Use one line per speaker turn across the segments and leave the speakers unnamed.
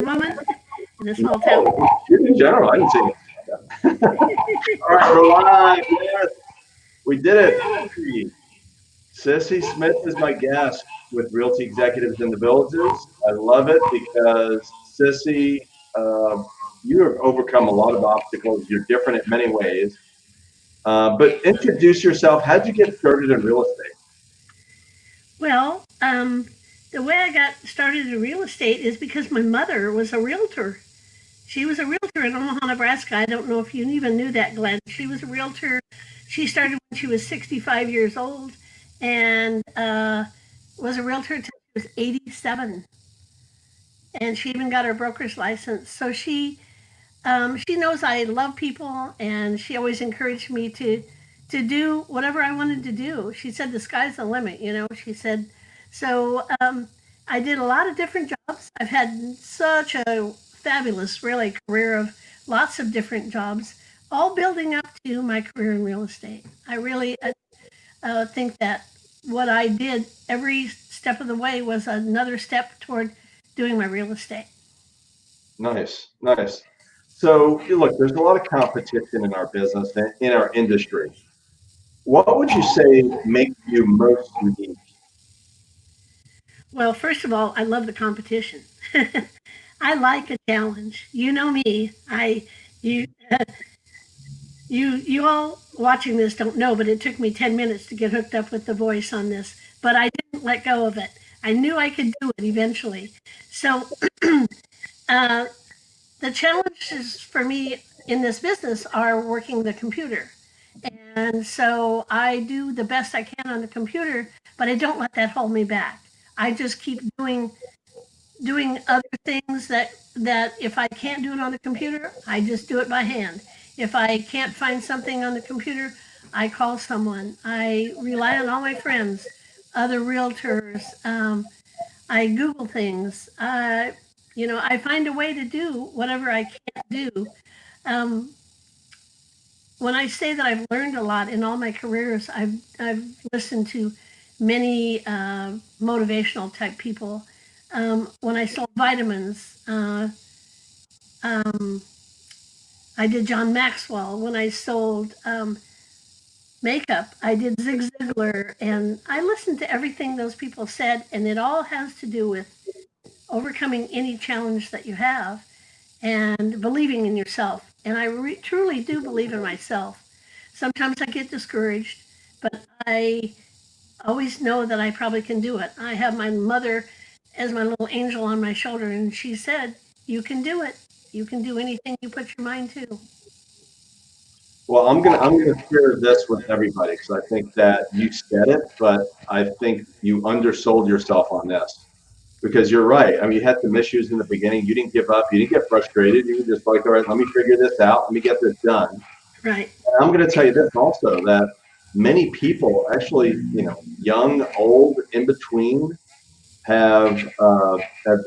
woman in a small town.
In general, I didn't see it. All right, we're live. Yes, we did it. Cissie Smith is my guest with Realty Executives in the Villages. I love it because Cissie, you have overcome a lot of obstacles. You're different in many ways. But introduce yourself. How'd you get started in real estate?
Well, the way I got started in real estate is because my mother was a realtor. She was a realtor in Omaha, Nebraska. I don't know if you even knew that, Glenn. She was a realtor. She started when she was 65 years old and was a realtor until she was 87. And she even got her broker's license. So she knows I love people, and she always encouraged me to do whatever I wanted to do. She said the sky's the limit, you know. She said so. I did a lot of different jobs. I've had such a fabulous, really, career of lots of different jobs, all building up to my career in real estate. I really think that what I did every step of the way was another step toward doing my real estate.
Nice, nice. So, look, there's a lot of competition in our business and in our industry. What would you say makes you most unique?
Well, first of all, I love the competition. I like a challenge. You know me. You, you all watching this don't know, but it took me 10 minutes to get hooked up with the voice on this. But I didn't let go of it. I knew I could do it eventually. So uh, the challenges for me in this business are working the computer. And so I do the best I can on the computer, but I don't let that hold me back. I just keep doing other things that if I can't do it on the computer, I just do it by hand. If I can't find something on the computer, I call someone. I rely on all my friends, other realtors. I Google things. I find a way to do whatever I can't do. Um, when I say that I've learned a lot in all my careers, I've listened to many motivational type people. When I sold vitamins, um, I did John Maxwell. When I sold makeup, I did Zig Ziglar, and I listened to everything those people said, and it all has to do with overcoming any challenge that you have and believing in yourself. And I truly do believe in myself. Sometimes I get discouraged, but I always know that I probably can do it. I have my mother as my little angel on my shoulder, and she said, "You can do it. You can do anything you put your mind to."
Well, I'm gonna share this with everybody because I think that you said it, but I think you undersold yourself on this because you're right. I mean, you had some issues in the beginning. You didn't give up. You didn't get frustrated. You were just like, all right, let me figure this out. Let me get this done.
Right.
And I'm going to tell you this also that many people, actually, young, old, in between, have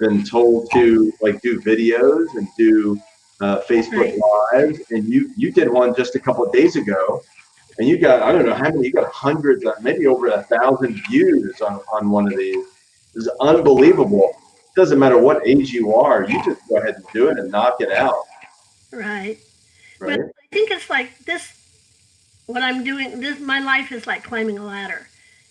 been told to like do videos and do Facebook
Right.
lives, and you did one just a couple of days ago, and you got I don't know how many you got hundreds, maybe over 1,000 views on one of these. It's unbelievable. It doesn't matter what age you are, you just go ahead and do it and knock it out,
Right. Well,
right?
I think it's like this. What I'm doing, this my life is like climbing a ladder,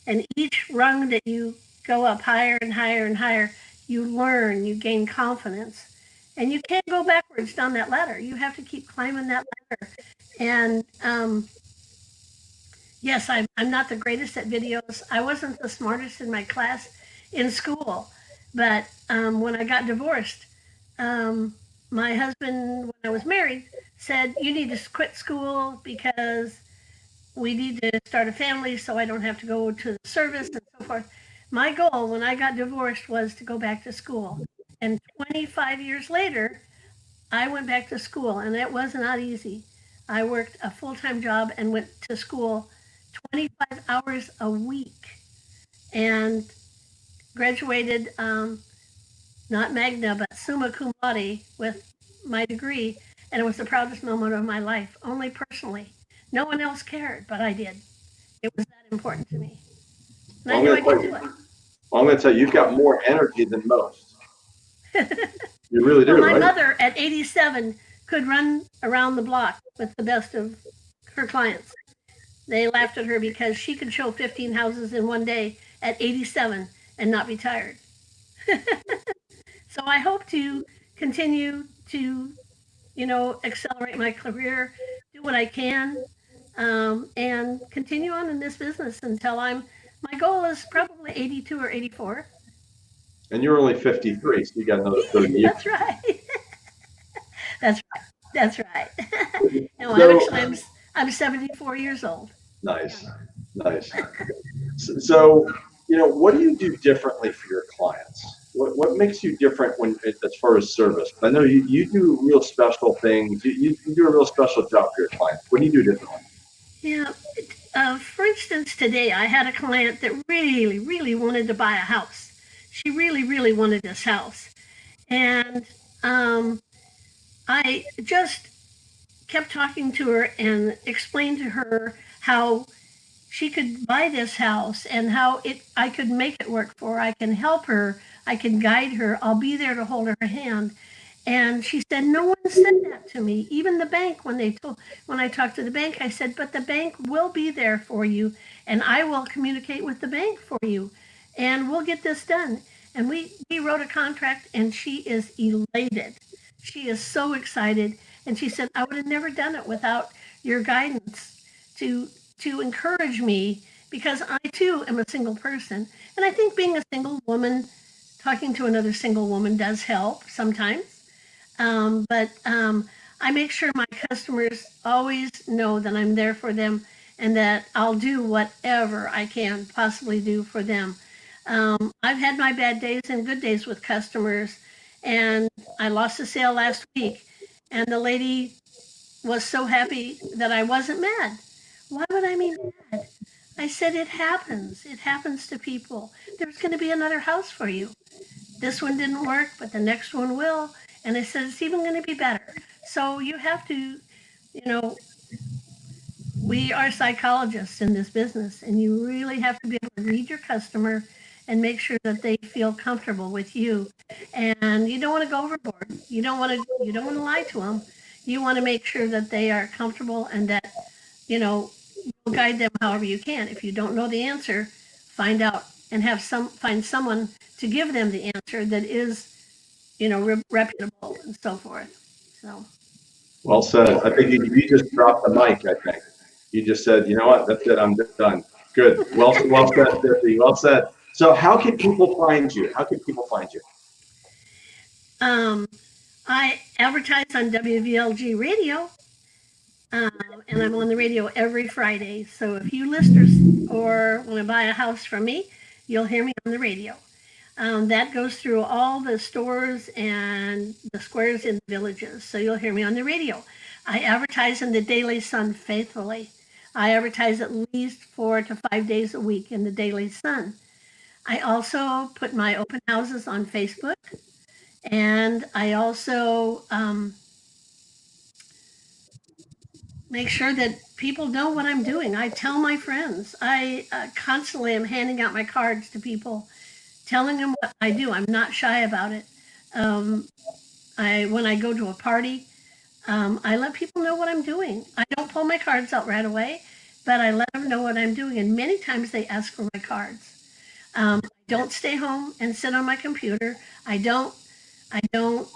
and each rung that you go up higher and higher and higher, you learn, you gain confidence, and you can't go backwards down that ladder. You have to keep climbing that ladder. And yes, I'm not the greatest at videos. I wasn't the smartest in my class in school, but when I got divorced, um, my husband, when I was married, said, "You need to quit school because we need to start a family so I don't have to go to the service and so forth." My goal when I got divorced was to go back to school. And 25 years later, I went back to school, and it was not easy. I worked a full time job and went to school 25 hours a week and graduated, not magna, but summa cum laude with my degree. And it was the proudest moment of my life, only personally. No one else cared, but I did. It was that important to me. And I
Well, I'm
knew
going
I
to tell
could
you,
do
well, I'm going to tell you, you've got more energy than most.
it.
You really
Well,
do,
my
right?
mother at 87 could run around the block with the best of her clients. They laughed at her because she could show 15 houses in one day at 87 and not be tired. So I hope to continue to, accelerate my career, do what I can, and continue on in this business until my goal is probably 82 or 84.
And you're only 53, so you got another 30 years.
That's right. That's right. That's right. No,
So
I'm 74 years old.
nice, nice. So, what do you do differently for your clients? What makes you different as far as service? I know you do real special things. You do a real special job for your clients. What do you do differently?
Yeah. For instance, today I had a client that really, really wanted to buy a house. She really, really wanted this house. And I just kept talking to her and explained to her how she could buy this house and how I could make it work for her. I can help her. I can guide her. I'll be there to hold her hand. And she said, no one said that to me. Even the bank, when I talked to the bank, I said, but the bank will be there for you, and I will communicate with the bank for you, and we'll get this done. And we wrote a contract, and she is elated. She is so excited, and she said, I would have never done it without your guidance to to encourage me because I too am a single person, and I think being a single woman, talking to another single woman does help sometimes. But I make sure my customers always know that I'm there for them and that I'll do whatever I can possibly do for them. I've had my bad days and good days with customers, and I lost a sale last week, and the lady was so happy that I wasn't mad. Why would I be mad? I said, it happens. It happens to people. There's going to be another house for you. This one didn't work, but the next one will. And I said, it's even going to be better. So you have to, we are psychologists in this business, and you really have to be able to read your customer and make sure that they feel comfortable with you. And you don't want to go overboard. You don't want to lie to them. You want to make sure that they are comfortable and that, you'll guide them however you can. If you don't know the answer, find out and find someone to give them the answer that is, reputable and so forth. So.
Well said. I think you just dropped the mic. I think you just said, you know what? That's it. I'm done. Good. Well said, Tiffany. Well said. So, how can people find you? How can people find you?
Um, I advertise on WVLG radio, and I'm on the radio every Friday. So if you listeners or want to buy a house from me, you'll hear me on the radio. That goes through all the stores and the squares in the villages. So you'll hear me on the radio. I advertise in the Daily Sun faithfully. I advertise at least 4 to 5 days a week in the Daily Sun. I also put my open houses on Facebook, and I also make sure that people know what I'm doing. I tell my friends. I constantly am handing out my cards to people, telling them what I do. I'm not shy about it. Um, when I go to a party, I let people know what I'm doing. I don't pull my cards out right away, but I let them know what I'm doing. And many times they ask for my cards. I don't stay home and sit on my computer. I don't. I don't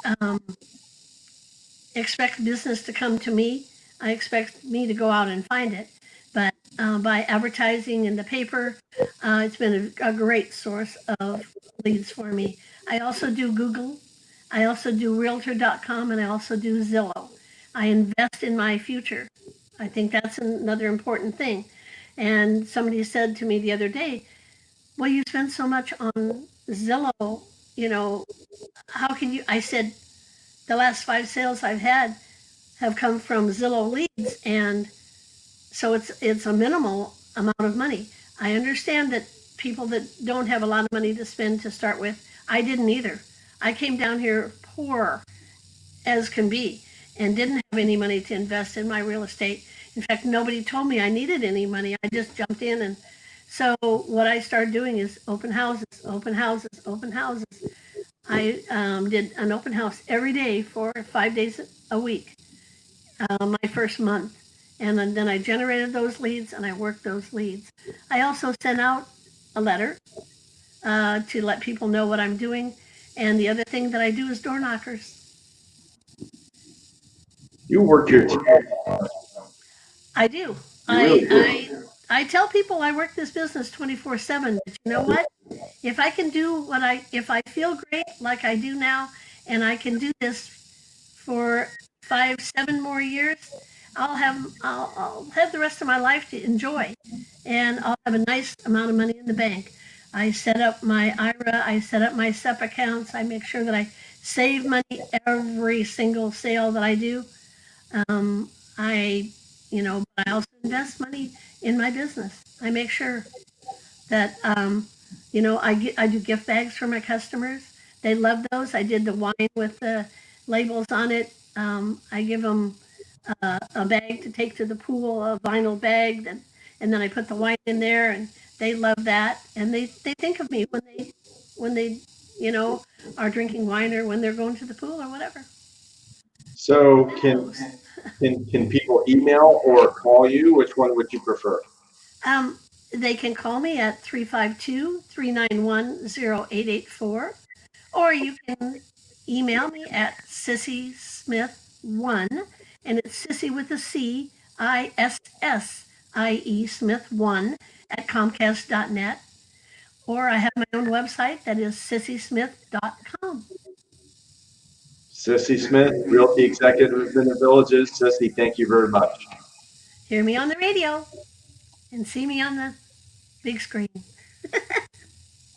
expect business to come to me. I expect me to go out and find it. But by advertising in the paper, it's been a great source of leads for me. I also do Google. I also do Realtor.com, and I also do Zillow. I invest in my future. I think that's another important thing. And somebody said to me the other day, well, you spend so much on Zillow, how can you? I said, the last 5 sales I've had have come from Zillow leads, and so it's a minimal amount of money. I understand that people that don't have a lot of money to spend to start with, I didn't either. I came down here poor as can be and didn't have any money to invest in my real estate. In fact, nobody told me I needed any money. I just jumped in, and so what I started doing is open houses, open houses, open houses. I did an open house every day for 5 days a week, my first month. And then I generated those leads and I worked those leads. I also sent out a letter to let people know what I'm doing. And the other thing that I do is door knockers.
You work your tail off.
I do.
You really do.
I tell people I work this business 24/7. But you know what? If I can do if I feel great like I do now, and I can do this for 5, 7 more years, I'll have the rest of my life to enjoy, and I'll have a nice amount of money in the bank. I set up my IRA, I set up my SEP accounts, I make sure that I save money every single sale that I do. Um, I, but I also invest money in my business. I make sure that I do gift bags for my customers. They love those. I did the wine with the labels on it. I give them a bag to take to the pool, a vinyl bag, and then I put the wine in there, and they love that. And they think of me when they you know are drinking wine or when they're going to the pool or whatever.
So
Those.
can people email or call you? Which one would you prefer?
Um, they can call me at 352-391-0884, or you can email me at Cissie Smith1, and it's Sissy with a C, ISSIE Smith1 at Comcast.net, or I have my own website that is sissiesmith.com.
Cissie Smith, Realty Executive in the Villages. Cissie, thank you very much.
Hear me on the radio and see me on the big screen.